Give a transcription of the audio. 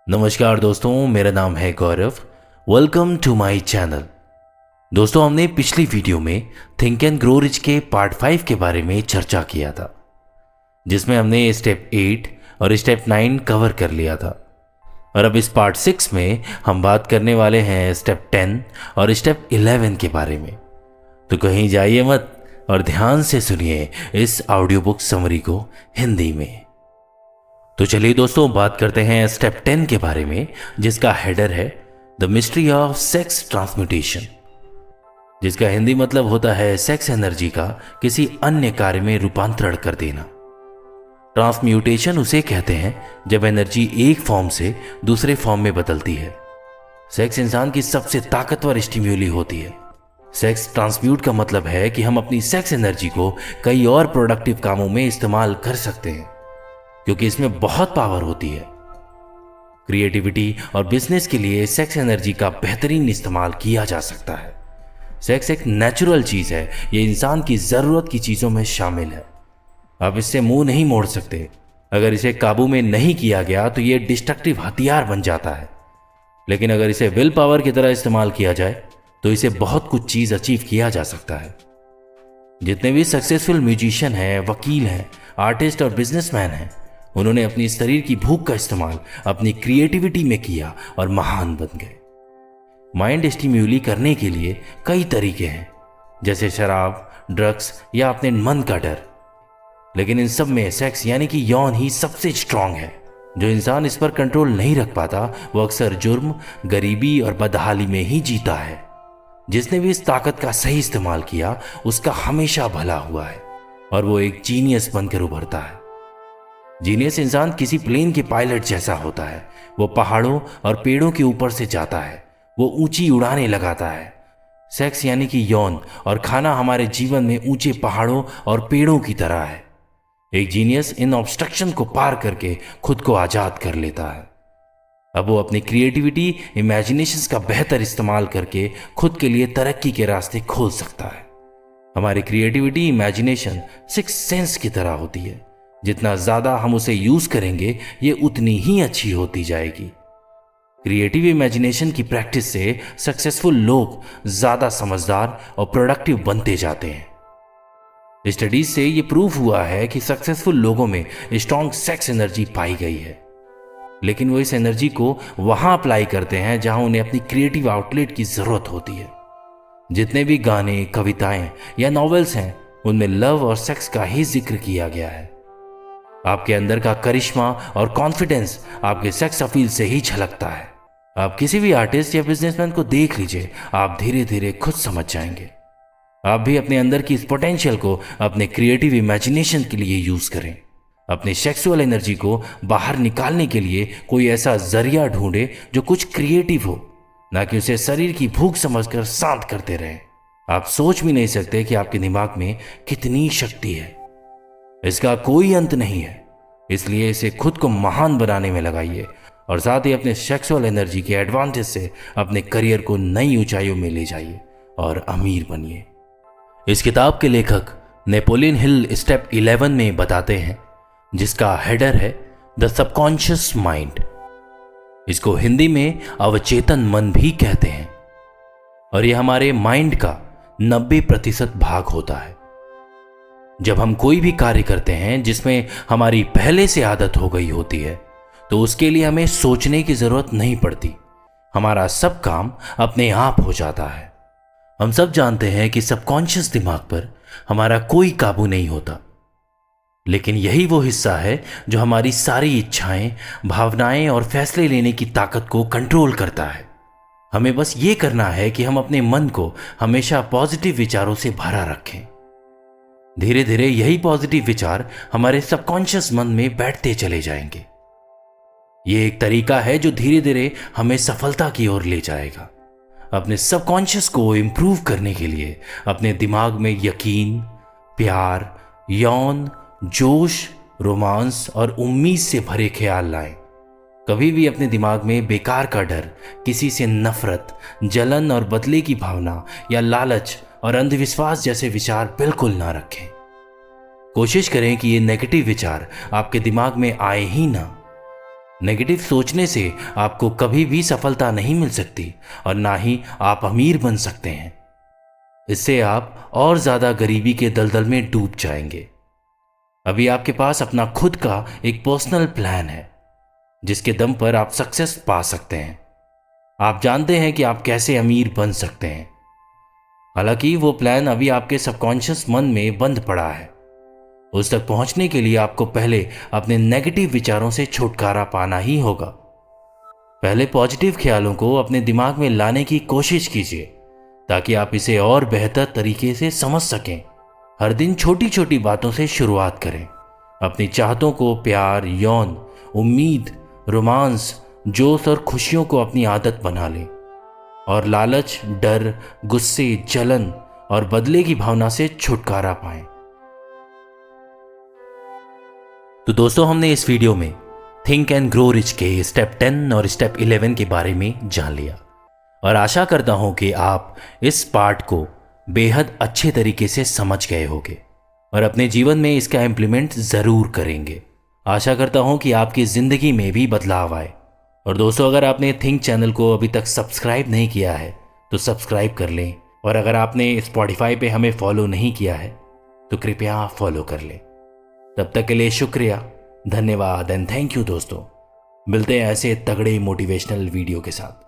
नमस्कार दोस्तों, मेरा नाम है Gaurav. Welcome to my channel. दोस्तों, हमने पिछली वीडियो में थिंक एंड ग्रो रिच के पार्ट 5 के बारे में चर्चा किया था, जिसमें हमने स्टेप 8 और स्टेप 9 कवर कर लिया था। और अब इस पार्ट 6 में हम बात करने वाले हैं स्टेप 10 और स्टेप 11 के बारे में। तो कहीं जाइए मत और ध्यान से सुनिए इस ऑडियो बुक समरी को हिंदी में। तो चलिए दोस्तों, बात करते हैं स्टेप 10 के बारे में, जिसका हेडर है the mystery of sex transmutation, जिसका हिंदी मतलब होता है सेक्स एनर्जी का किसी अन्य कार्य में रूपांतरण कर देना। ट्रांसम्यूटेशन उसे कहते हैं जब एनर्जी एक फॉर्म से दूसरे फॉर्म में बदलती है। सेक्स इंसान की सबसे ताकतवर स्टिम्यूली होती है। सेक्स ट्रांसम्यूट का मतलब है कि हम अपनी सेक्स एनर्जी को कई और प्रोडक्टिव कामों में इस्तेमाल कर सकते हैं, क्योंकि इसमें बहुत पावर होती है। क्रिएटिविटी और बिजनेस के लिए सेक्स एनर्जी का बेहतरीन इस्तेमाल किया जा सकता है। सेक्स एक नेचुरल चीज है, ये इंसान की जरूरत की चीजों में शामिल है। आप इससे मुंह नहीं मोड़ सकते। अगर इसे काबू में नहीं किया गया तो ये डिस्ट्रक्टिव हथियार बन जाता है, लेकिन अगर इसे विल पावर की तरह इस्तेमाल किया जाए तो इसे बहुत कुछ चीज अचीव किया जा सकता है। जितने भी सक्सेसफुल म्यूजिशियन हैं, वकील हैं, आर्टिस्ट और बिजनेसमैन हैं, उन्होंने अपनी शरीर की भूख का इस्तेमाल अपनी क्रिएटिविटी में किया और महान बन गए। माइंड स्टिम्यूली करने के लिए कई तरीके हैं, जैसे शराब, ड्रग्स या अपने मन का डर। लेकिन इन सब में सेक्स यानी कि यौन ही सबसे स्ट्रांग है। जो इंसान इस पर कंट्रोल नहीं रख पाता वो अक्सर जुर्म, गरीबी और बदहाली में ही जीता है। जिसने भी इस ताकत का सही इस्तेमाल किया उसका हमेशा भला हुआ है और वो एक जीनियस बनकर उभरता है। जीनियस इंसान किसी प्लेन के पायलट जैसा होता है। वो पहाड़ों और पेड़ों के ऊपर से जाता है, वो ऊंची उड़ानें लगाता है। सेक्स यानी कि यौन और खाना हमारे जीवन में ऊंचे पहाड़ों और पेड़ों की तरह है। एक जीनियस इन ऑब्स्ट्रक्शन को पार करके खुद को आजाद कर लेता है। अब वो अपनी क्रिएटिविटी, इमेजिनेशंस का बेहतर इस्तेमाल करके खुद के लिए तरक्की के रास्ते खोल सकता है। हमारी क्रिएटिविटी, इमेजिनेशन सिक्स सेंस की तरह होती है। जितना ज्यादा हम उसे यूज करेंगे ये उतनी ही अच्छी होती जाएगी। क्रिएटिव इमेजिनेशन की प्रैक्टिस से सक्सेसफुल लोग ज्यादा समझदार और प्रोडक्टिव बनते जाते हैं। स्टडीज से ये प्रूव हुआ है कि सक्सेसफुल लोगों में स्ट्रॉन्ग सेक्स एनर्जी पाई गई है, लेकिन वो इस एनर्जी को वहां अप्लाई करते हैं जहां उन्हें अपनी क्रिएटिव आउटलेट की जरूरत होती है। जितने भी गाने, कविताएं या नॉवेल्स हैं, उनमें लव और सेक्स का ही जिक्र किया गया है। आपके अंदर का करिश्मा और कॉन्फिडेंस आपके सेक्स अपील से ही झलकता है। आप किसी भी आर्टिस्ट या बिजनेसमैन को देख लीजिए, आप धीरे धीरे खुद समझ जाएंगे। आप भी अपने अंदर की इस पोटेंशियल को अपने क्रिएटिव इमेजिनेशन के लिए यूज करें। अपनी सेक्सुअल एनर्जी को बाहर निकालने के लिए कोई ऐसा जरिया ढूंढे जो कुछ क्रिएटिव हो, ना कि उसे शरीर की भूख समझकर शांत करते रहे। आप सोच भी नहीं सकते कि आपके दिमाग में कितनी शक्ति है। इसका कोई अंत नहीं है, इसलिए इसे खुद को महान बनाने में लगाइए और साथ ही अपने सेक्सुअल एनर्जी के एडवांटेज से अपने करियर को नई ऊंचाइयों में ले जाइए और अमीर बनिए। इस किताब के लेखक नेपोलियन हिल स्टेप 11 में बताते हैं, जिसका हेडर है द सबकॉन्शियस माइंड। इसको हिंदी में अवचेतन मन भी कहते हैं और यह हमारे माइंड का 90% भाग होता है। जब हम कोई भी कार्य करते हैं जिसमें हमारी पहले से आदत हो गई होती है तो उसके लिए हमें सोचने की जरूरत नहीं पड़ती। हमारा सब काम अपने आप हो जाता है। हम सब जानते हैं कि सबकॉन्शियस दिमाग पर हमारा कोई काबू नहीं होता, लेकिन यही वो हिस्सा है जो हमारी सारी इच्छाएं, भावनाएं और फैसले लेने की ताकत को कंट्रोल करता है। हमें बस ये करना है कि हम अपने मन को हमेशा पॉजिटिव विचारों से भरा रखें। धीरे धीरे यही पॉजिटिव विचार हमारे सबकॉन्शियस मन में बैठते चले जाएंगे। ये एक तरीका है जो धीरे धीरे हमें सफलता की ओर ले जाएगा। अपने सबकॉन्शियस को इंप्रूव करने के लिए अपने दिमाग में यकीन, प्यार, यौन, जोश, रोमांस और उम्मीद से भरे ख्याल लाएं। कभी भी अपने दिमाग में बेकार का डर, किसी से नफरत, जलन और बदले की भावना या लालच और अंधविश्वास जैसे विचार बिल्कुल ना रखें। कोशिश करें कि ये नेगेटिव विचार आपके दिमाग में आए ही ना। नेगेटिव सोचने से आपको कभी भी सफलता नहीं मिल सकती और ना ही आप अमीर बन सकते हैं। इससे आप और ज़्यादा गरीबी के दलदल में डूब जाएंगे। अभी आपके पास अपना खुद का एक पर्सनल प्लान है जिसके दम पर आप सक्सेस पा सकते हैं। आप जानते हैं कि आप कैसे अमीर बन सकते हैं। हालांकि वो प्लान अभी आपके सबकॉन्शियस मन में बंद पड़ा है। उस तक पहुंचने के लिए आपको पहले अपने नेगेटिव विचारों से छुटकारा पाना ही होगा। पहले पॉजिटिव ख्यालों को अपने दिमाग में लाने की कोशिश कीजिए ताकि आप इसे और बेहतर तरीके से समझ सकें। हर दिन छोटी छोटी बातों से शुरुआत करें। अपनी चाहतों को प्यार, यौन, उम्मीद, रोमांस, जोश और खुशियों को अपनी आदत बना लें और लालच, डर, गुस्से, जलन और बदले की भावना से छुटकारा पाएं। तो दोस्तों, हमने इस वीडियो में थिंक एंड ग्रो रिच के स्टेप 10 और स्टेप 11 के बारे में जान लिया और आशा करता हूं कि आप इस पार्ट को बेहद अच्छे तरीके से समझ गए होंगे और अपने जीवन में इसका इम्प्लीमेंट ज़रूर करेंगे। आशा करता हूं कि आपकी ज़िंदगी में भी बदलाव आए। और दोस्तों, अगर आपने थिंक चैनल को अभी तक सब्सक्राइब नहीं किया है तो सब्सक्राइब कर लें, और अगर आपने स्पॉटिफाई पे हमें फॉलो नहीं किया है तो कृपया फॉलो कर लें। तब तक के लिए शुक्रिया, धन्यवाद एंड थैंक यू दोस्तों। मिलते हैं ऐसे तगड़े मोटिवेशनल वीडियो के साथ।